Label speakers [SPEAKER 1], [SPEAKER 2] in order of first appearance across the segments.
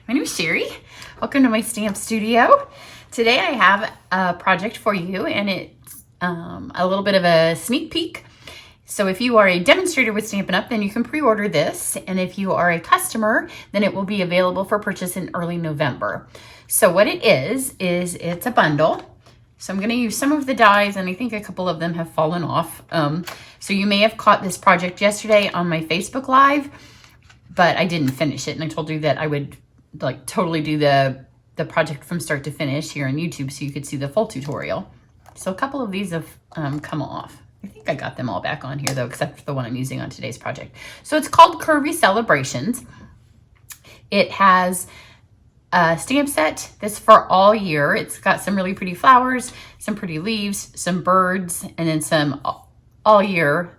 [SPEAKER 1] My name is Cheri. Welcome to my stamp studio. Today I have a project for you, and it's a little bit of a sneak peek. So if you are a demonstrator with Stampin' Up, then you can pre-order this. And if you are a customer, then it will be available for purchase in early November. So what it is it's a bundle. So I'm going to use some of the dies, and I think a couple of them have fallen off. So you may have caught this project yesterday on my Facebook Live, but I didn't finish it. And I told you that I would like totally do the project from start to finish here on YouTube so you could see the full tutorial. So a couple of these have come off. I think I got them all back on here though, except for the one I'm using on today's project. So it's called Curvy Celebrations. It has a stamp set that's for all year. It's got some really pretty flowers, some pretty leaves, some birds, and then some all year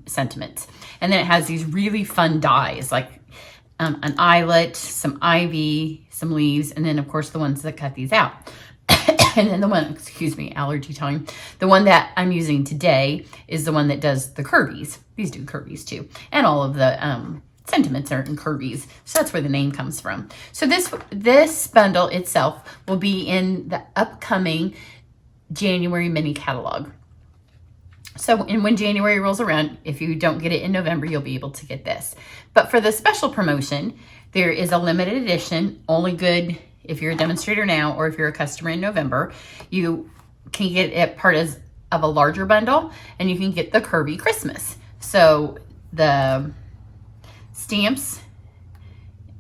[SPEAKER 1] sentiments. And then it has these really fun dies like an eyelet, some ivy, some leaves, and then of course the ones that cut these out. And then the one, excuse me, allergy time. The one that I'm using today is the one that does the curvies. These do curvies too. And all of the sentiments are in curvies. So that's where the name comes from. So this bundle itself will be in the upcoming January mini catalog. So, and when January rolls around, if you don't get it in November, you'll be able to get this. But for the special promotion, there is a limited edition, only good if you're a demonstrator now or if you're a customer in November. You can get it part of a larger bundle, and you can get the Curvy Christmas. So the stamps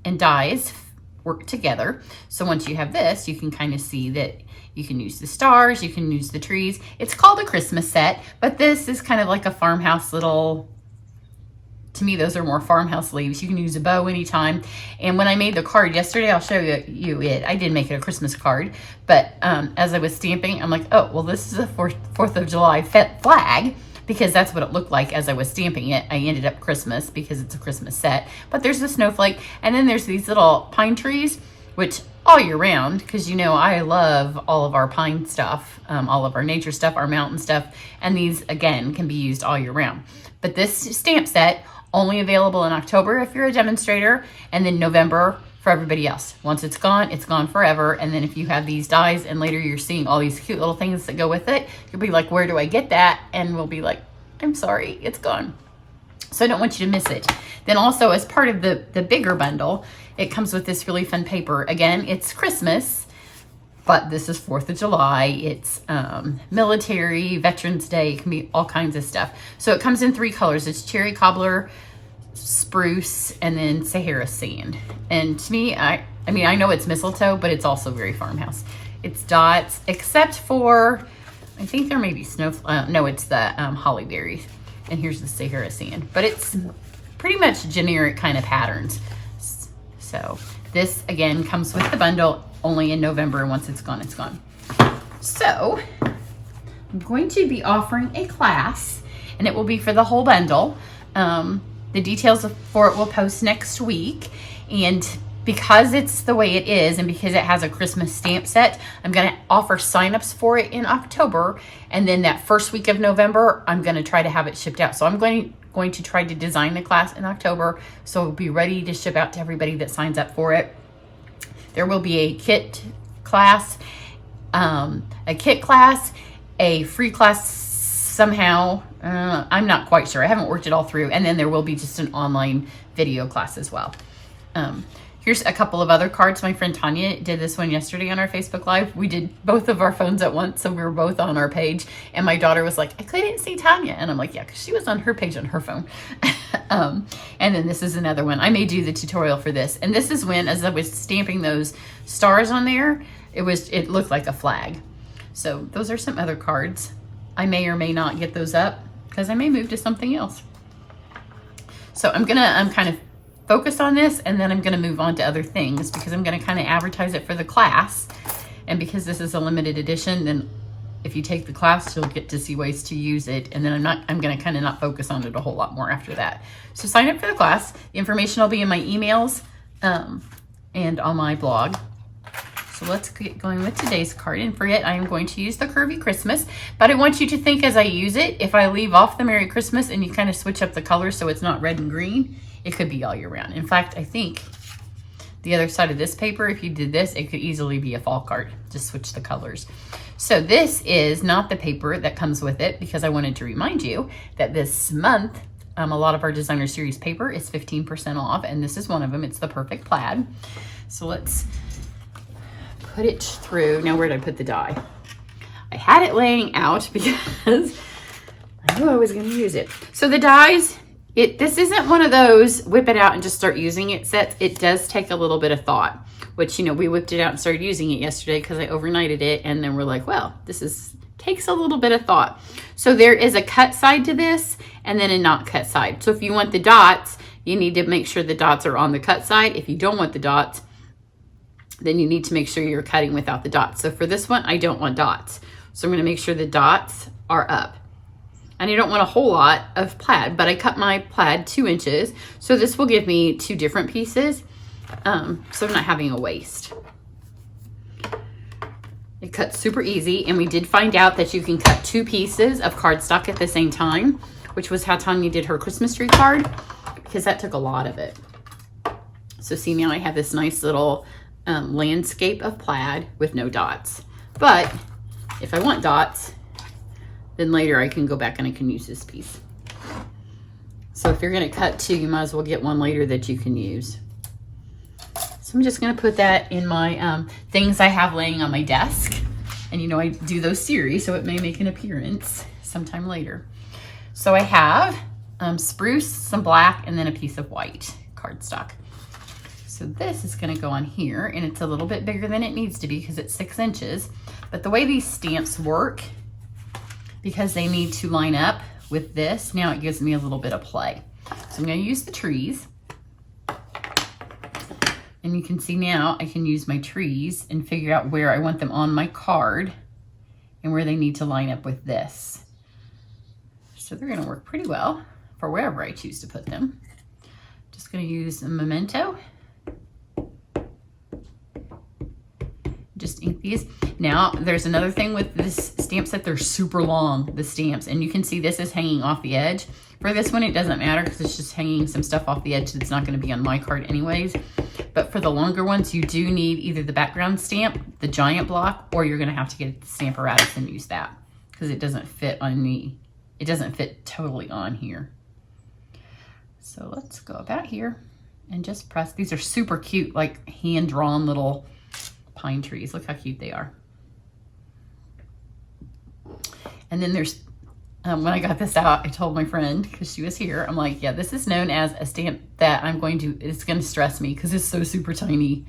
[SPEAKER 1] and dies work together. So once you have this, you can kind of see that you can use the stars, you can use the trees. It's called a Christmas set, but this is kind of like a farmhouse little, to me, those are more farmhouse leaves. You can use a bow anytime. And when I made the card yesterday, I'll show you it. I did make it a Christmas card, but as I was stamping, I'm like, oh, well, this is a 4th of July flag, because that's what it looked like as I was stamping it. I ended up Christmas because it's a Christmas set, but there's the snowflake. And then there's these little pine trees, which all year round, because you know I love all of our pine stuff, all of our nature stuff, our mountain stuff, and these again can be used all year round. But this stamp set only available in October if you're a demonstrator, and then November for everybody else. Once it's gone forever. And then if you have these dies and later you're seeing all these cute little things that go with it, you'll be like, where do I get that? And we'll be like, I'm sorry, it's gone. So I don't want you to miss it. Then also as part of the bigger bundle, it comes with this really fun paper. Again, it's Christmas, but this is 4th of July. It's military, Veterans Day. It can be all kinds of stuff. So it comes in 3 colors. It's cherry cobbler, spruce, and then Sahara sand. And to me, I mean, I know it's mistletoe, but it's also very farmhouse. It's dots, except for, I think there may be no, it's the holly berries. And here's the Sahara sand, but it's pretty much generic kind of patterns. So this again comes with the bundle only in November, and once it's gone, it's gone. So I'm going to be offering a class, and it will be for the whole bundle. The details for it will post next week, and because it's the way it is and because it has a Christmas stamp set, I'm going to offer signups for it in October, and then that first week of November, I'm going to try to have it shipped out. So I'm going to try to design the class in October, so it'll be ready to ship out to everybody that signs up for it. There will be a kit class, a free class somehow. I'm not quite sure. I haven't worked it all through. And then there will be just an online video class as well. Here's a couple of other cards. My friend Tanya did this one yesterday on our Facebook Live. We did both of our phones at once, so we were both on our page. And my daughter was like, I couldn't see Tanya. And I'm like, yeah, because she was on her page on her phone. And then this is another one. I may do the tutorial for this. And this is when, as I was stamping those stars on there, it looked like a flag. So those are some other cards. I may or may not get those up because I may move to something else. So I'm kind of focus on this, and then I'm going to move on to other things because I'm going to kind of advertise it for the class. And because this is a limited edition, then if you take the class, you'll get to see ways to use it. And then I'm going to kind of not focus on it a whole lot more after that. So sign up for the class. The information will be in my emails and on my blog. So let's get going with today's card. And for it, I am going to use the Curvy Christmas, but I want you to think as I use it, if I leave off the Merry Christmas and you kind of switch up the colors so it's not red and green, it could be all year round. In fact, I think the other side of this paper, if you did this, it could easily be a fall card. Just switch the colors. So this is not the paper that comes with it, because I wanted to remind you that this month, a lot of our designer series paper is 15% off, and this is one of them. It's the Perfect Plaid. So let's put it through. Now, where did I put the die? I had it laying out because I knew I was going to use it. So the dies, this isn't one of those whip it out and just start using it sets. It does take a little bit of thought, which, you know, we whipped it out and started using it yesterday because I overnighted it, and then we're like, well, takes a little bit of thought. So there is a cut side to this and then a not cut side. So if you want the dots, you need to make sure the dots are on the cut side. If you don't want the dots, then you need to make sure you're cutting without the dots. So for this one, I don't want dots. So I'm going to make sure the dots are up. And I don't want a whole lot of plaid, but I cut my plaid 2 inches. So this will give me 2 different pieces. So I'm not having a waste. It cuts super easy. And we did find out that you can cut 2 pieces of cardstock at the same time, which was how Tanya did her Christmas tree card, because that took a lot of it. So see, now I have this nice little landscape of plaid with no dots. But if I want dots, then later I can go back and I can use this piece. So if you're going to cut 2, you might as well get one later that you can use. So I'm just going to put that in my things I have laying on my desk. And you know, I do those series, so it may make an appearance sometime later. So I have spruce, some black, and then a piece of white cardstock. So this is going to go on here, and it's a little bit bigger than it needs to be because it's 6 inches. But the way these stamps work, because they need to line up with this, now it gives me a little bit of play. So I'm going to use the trees. And you can see now I can use my trees and figure out where I want them on my card and where they need to line up with this. So they're going to work pretty well for wherever I choose to put them. Just going to use a memento. Just ink these. Now, there's another thing with this stamp set. They're super long, the stamps, and you can see this is hanging off the edge. For this one, it doesn't matter because it's just hanging some stuff off the edge that's not going to be on my card anyways. But for the longer ones, you do need either the background stamp, the giant block, or you're going to have to get the Stamparatus and use that because it doesn't fit on me. It doesn't fit totally on here. So let's go about here and just press. These are super cute, like hand-drawn little pine trees. Look how cute they are. And then there's, when I got this out, I told my friend, because she was here, I'm like, yeah, this is known as a stamp that it's going to stress me because it's so super tiny.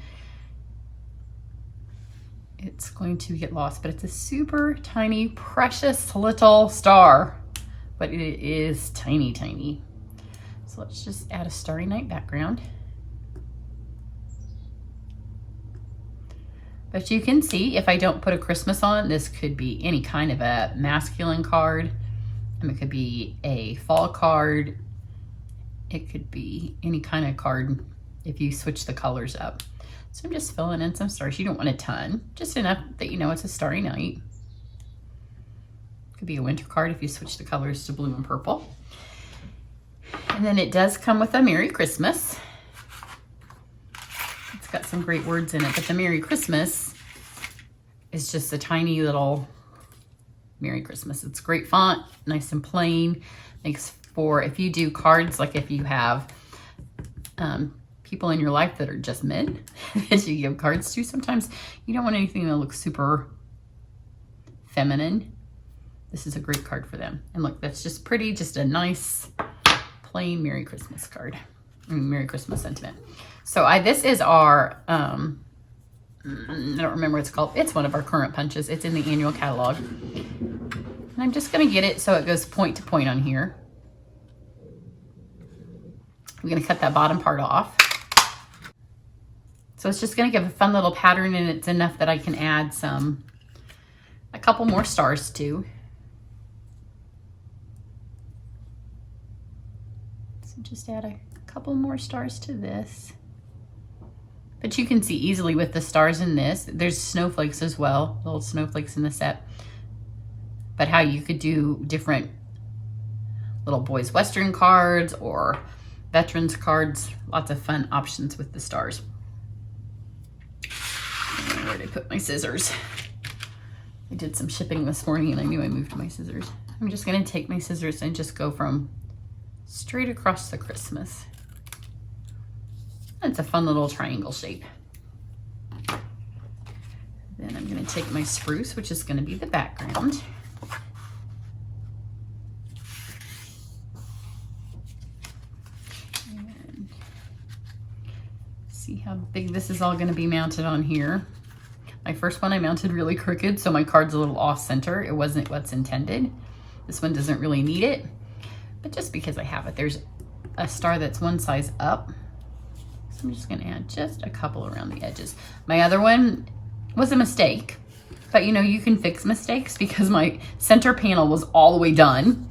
[SPEAKER 1] It's going to get lost, but it's a super tiny, precious little star. But it is tiny, tiny. So let's just add a Starry Night background. But you can see if I don't put a Christmas on, this could be any kind of a masculine card. It could be a fall card. It could be any kind of card if you switch the colors up. So I'm just filling in some stars. You don't want a ton, just enough that you know it's a starry night. Could be a winter card if you switch the colors to blue and purple. And then it does come with a Merry Christmas. It's got some great words in it, but the Merry Christmas is just a tiny little Merry Christmas. It's great font, nice and plain. Makes for, if you do cards, like if you have people in your life that are just men that you give cards to, sometimes you don't want anything that looks super feminine. This is a great card for them. And look, that's just pretty, just a nice plain Merry Christmas card. Merry Christmas sentiment. So this is our, I don't remember what it's called. It's one of our current punches. It's in the annual catalog. And I'm just going to get it so it goes point to point on here. I'm going to cut that bottom part off. So it's just going to give a fun little pattern, and it's enough that I can add a couple more stars to. So just add a couple more stars to this. But you can see easily with the stars in this, there's snowflakes as well, little snowflakes in the set. But how you could do different little Boys Western cards or veterans cards, lots of fun options with the stars. Where did I put my scissors? I did some shipping this morning and I knew I moved my scissors. I'm just gonna take my scissors and just go from straight across the Christmas. It's a fun little triangle shape. Then I'm gonna take my spruce, which is gonna be the background. And see how big this is all gonna be mounted on here. My first one I mounted really crooked, so my card's a little off center. It wasn't what's intended. This one doesn't really need it, but just because I have it, there's a star that's one size up. So I'm just gonna add just a couple around the edges. My other one was a mistake, but you know, you can fix mistakes because my center panel was all the way done.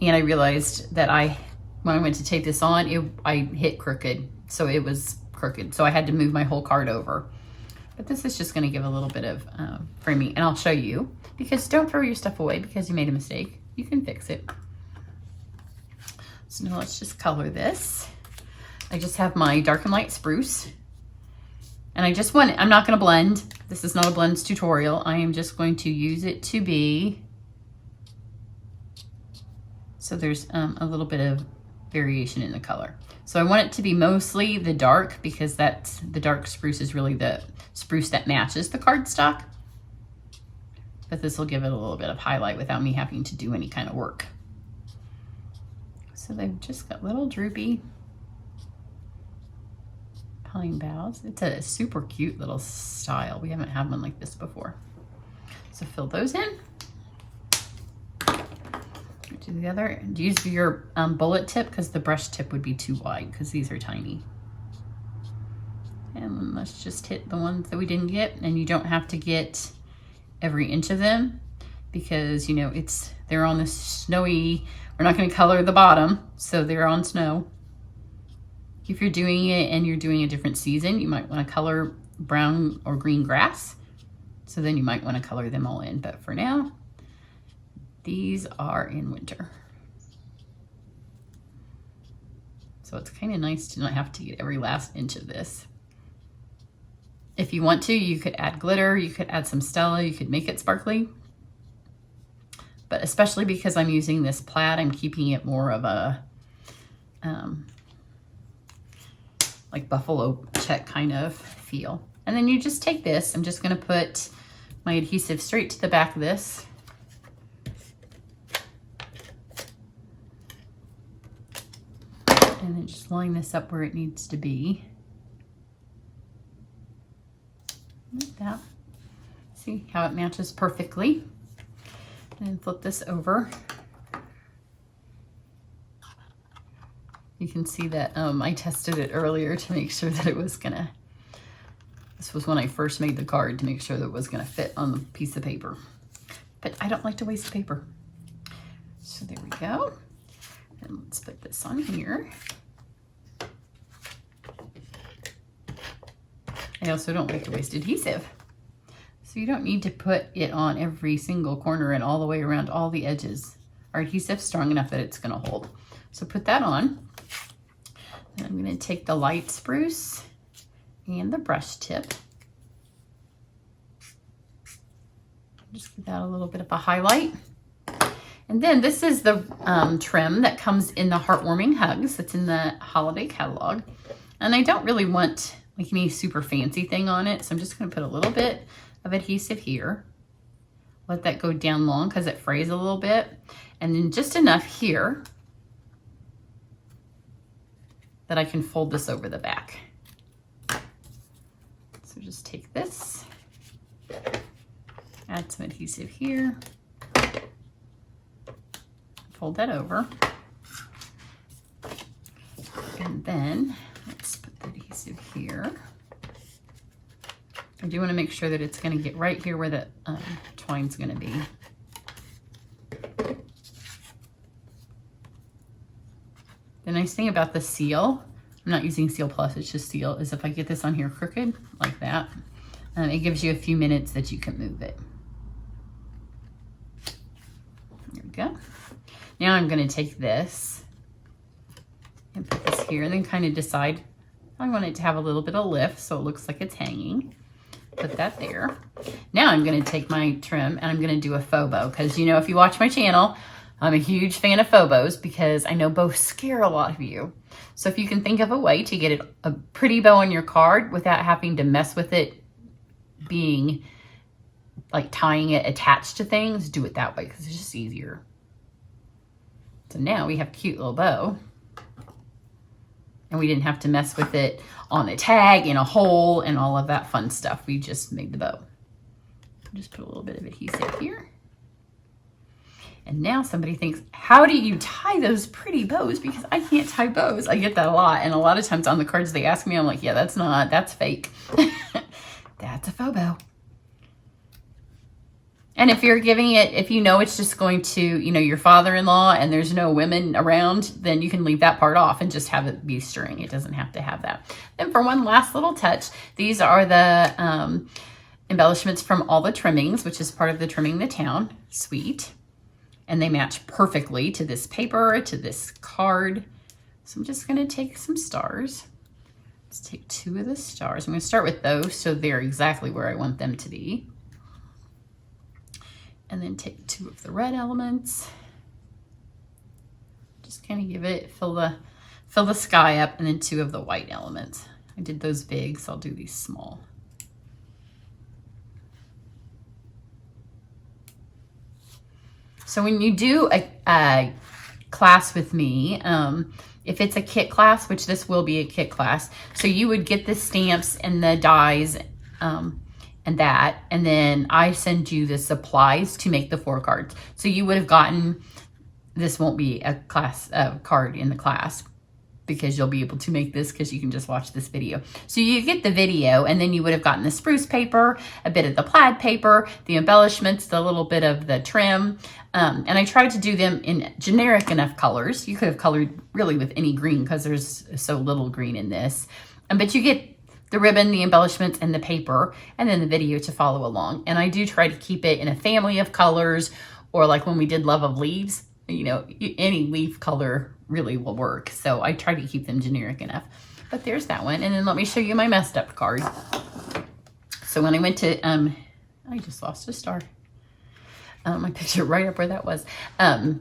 [SPEAKER 1] And I realized that when I went to tape this on, I hit crooked. So it was crooked. So I had to move my whole card over. But this is just gonna give a little bit of framing, and I'll show you, because don't throw your stuff away because you made a mistake. You can fix it. So now let's just color this. I just have my dark and light spruce. And I'm not gonna blend. This is not a blends tutorial. I am just going to use it to be, so there's a little bit of variation in the color. So I want it to be mostly the dark because the dark spruce is really the spruce that matches the cardstock. But this will give it a little bit of highlight without me having to do any kind of work. So they've just got little droopy pine boughs. It's a super cute little style. We haven't had one like this before. So fill those in. Do the other. Use your bullet tip because the brush tip would be too wide because these are tiny. And then let's just hit the ones that we didn't get, and you don't have to get every inch of them because you know they're on the snowy. We're not going to color the bottom, so they're on snow. If you're doing it and you're doing a different season, you might want to color brown or green grass. So then you might want to color them all in, but for now, these are in winter. So it's kind of nice to not have to get every last inch of this. If you want to, you could add glitter, you could add some Stella, you could make it sparkly. But especially because I'm using this plaid, I'm keeping it more of a like buffalo check kind of feel. And then you just take this, I'm just gonna put my adhesive straight to the back of this. And then just line this up where it needs to be. Like that. See how it matches perfectly. And then flip this over. You can see that I tested it earlier to make sure that it was gonna, this was when I first made the card, to make sure that it was gonna fit on the piece of paper. But I don't like to waste paper. So there we go. And let's put this on here. I also don't like to waste adhesive. So you don't need to put it on every single corner and all the way around all the edges. Our adhesive's strong enough that it's gonna hold. So put that on. And I'm gonna take the light spruce and the brush tip. Just give that a little bit of a highlight. And then this is the trim that comes in the Heartwarming Hugs. That's in the holiday catalog. And I don't really want like any super fancy thing on it. So I'm just gonna put a little bit of adhesive here. Let that go down long because it frays a little bit. And then just enough here that I can fold this over the back. So just take this, add some adhesive here, fold that over. And then let's put the adhesive here. I do want to make sure that it's going to get right here where the twine's going to be. The nice thing about the seal, I'm not using Seal Plus, it's just seal, is if I get this on here crooked like that, it gives you a few minutes that you can move it. There we go. Now I'm going to take this and put this here and then kind of decide I want it to have a little bit of lift so it looks like it's hanging. Put that there. Now I'm going to take my trim and I'm going to do a faux bow, because you know, if you watch my channel, I'm a huge fan of faux bows because I know bows scare a lot of you. So if you can think of a way to get a pretty bow on your card without having to mess with it being like tying it attached to things, do it that way because it's just easier. So now we have a cute little bow. And we didn't have to mess with it on a tag, in a hole, and all of that fun stuff. We just made the bow. Just put a little bit of adhesive here. And now somebody thinks, how do you tie those pretty bows? Because I can't tie bows. I get that a lot. And a lot of times on the cards they ask me, I'm like, yeah, that's fake. That's a faux bow. And if you're giving it, if you know it's just going to, you know, your father-in-law and there's no women around, then you can leave that part off and just have it be string. It doesn't have to have that. Then for one last little touch, these are the embellishments from all the trimmings, which is part of the Trimming the Town suite. And they match perfectly to this paper, to this card. So I'm just going to take some stars. Let's take 2 of the stars. I'm going to start with those so they're exactly where I want them to be. And then take 2 of the red elements. Just kind of give it, fill the sky up, and then 2 of the white elements. I did those big, so I'll do these small. So when you do a class with me, if it's a kit class, which this will be a kit class, so you would get the stamps and the dies, and that, and then I send you the supplies to make the 4 cards. So you would have gotten, this won't be a class card in the class because you'll be able to make this because you can just watch this video. So you get the video, and then you would have gotten the spruce paper, a bit of the plaid paper, the embellishments, the little bit of the trim, and I tried to do them in generic enough colors. You could have colored really with any green because there's so little green in this, but you get the ribbon, the embellishments, and the paper, and then the video to follow along. And I do try to keep it in a family of colors, or like when we did Love of Leaves, you know, any leaf color really will work. So I try to keep them generic enough. But there's that one. And then let me show you my messed up card. So when I went to, I just lost a star. I picked it right up where that was.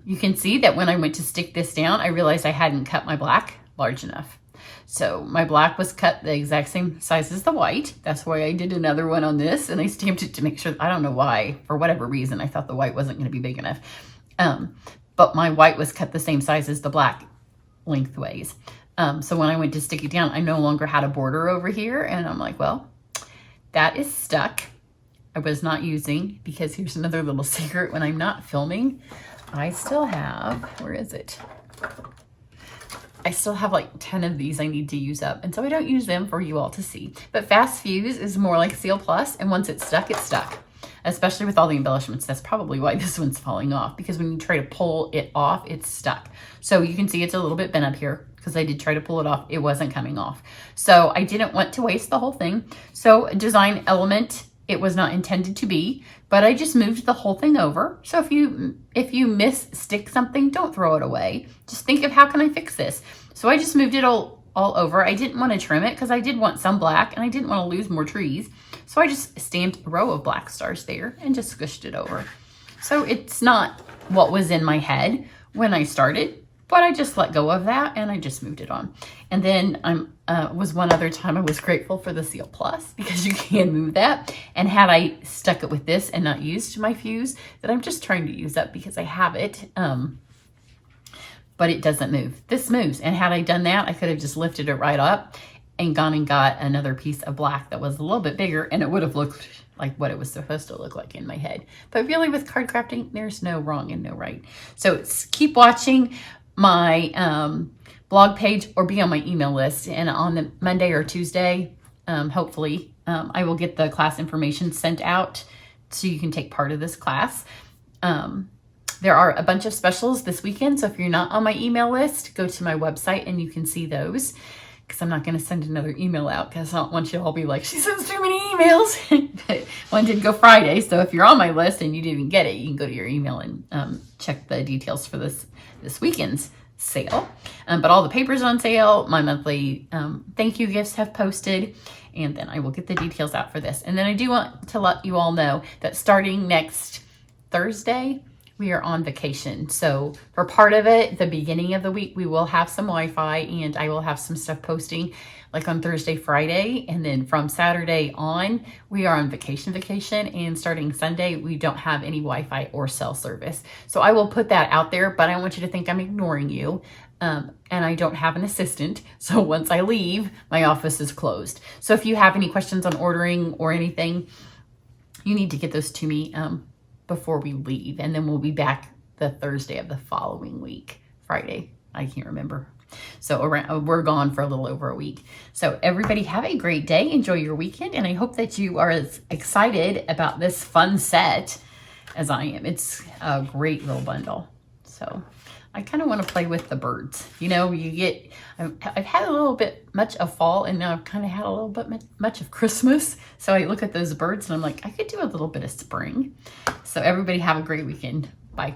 [SPEAKER 1] You can see that when I went to stick this down, I realized I hadn't cut my black large enough. So my black was cut the exact same size as the white. That's why I did another one on this, and I stamped it to make sure. I don't know why, for whatever reason, I thought the white wasn't going to be big enough. But my white was cut the same size as the black lengthways. So when I went to stick it down, I no longer had a border over here, and I'm like, well, that is stuck. I was not using, because here's another little secret. When I'm not filming, I still have, where is it? I still have like 10 of these I need to use up. And so I don't use them for you all to see. But Fast Fuse is more like Seal Plus. And once it's stuck, it's stuck. Especially with all the embellishments. That's probably why this one's falling off. Because when you try to pull it off, it's stuck. So you can see it's a little bit bent up here. Because I did try to pull it off. It wasn't coming off. So I didn't want to waste the whole thing. So a design element, it was not intended to be. But I just moved the whole thing over. So if you miss-stick something, don't throw it away. Just think of, how can I fix this? So I just moved it all over. I didn't want to trim it because I did want some black and I didn't want to lose more trees. So I just stamped a row of black stars there and just squished it over. So it's not what was in my head when I started, but I just let go of that and I just moved it on. And then was one other time I was grateful for the Seal Plus because you can move that. And had I stuck it with this and not used my fuse that I'm just trying to use up because I have it, but it doesn't move. This moves. And had I done that, I could have just lifted it right up and gone and got another piece of black that was a little bit bigger, and it would have looked like what it was supposed to look like in my head. But really with card crafting, there's no wrong and no right. So keep watching my blog page or be on my email list. And on the Monday or Tuesday, hopefully, I will get the class information sent out so you can take part of this class. There are a bunch of specials this weekend. So if you're not on my email list, go to my website and you can see those. Because I'm not going to send another email out because I don't want you all to be like, she sends too many emails. But one did go Friday. So if you're on my list and you didn't get it, you can go to your email and check the details for this weekend's sale. But all the paper's on sale. My monthly thank you gifts have posted. And then I will get the details out for this. And then I do want to let you all know that starting next Thursday, we are on vacation. So for part of it, the beginning of the week, we will have some Wi-Fi and I will have some stuff posting like on Thursday, Friday. And then from Saturday on, we are on vacation. And starting Sunday, we don't have any Wi-Fi or cell service. So I will put that out there, but I don't want you to think I'm ignoring you. And I don't have an assistant. So once I leave, my office is closed. So if you have any questions on ordering or anything, you need to get those to me before we leave. And then we'll be back the Thursday of the following week, Friday. I can't remember. So we're gone for a little over a week. So everybody have a great day. Enjoy your weekend. And I hope that you are as excited about this fun set as I am. It's a great little bundle. So I kind of want to play with the birds. You know, I've had a little bit much of fall and now I've kind of had a little bit much of Christmas. So I look at those birds and I'm like, I could do a little bit of spring. So everybody have a great weekend. Bye.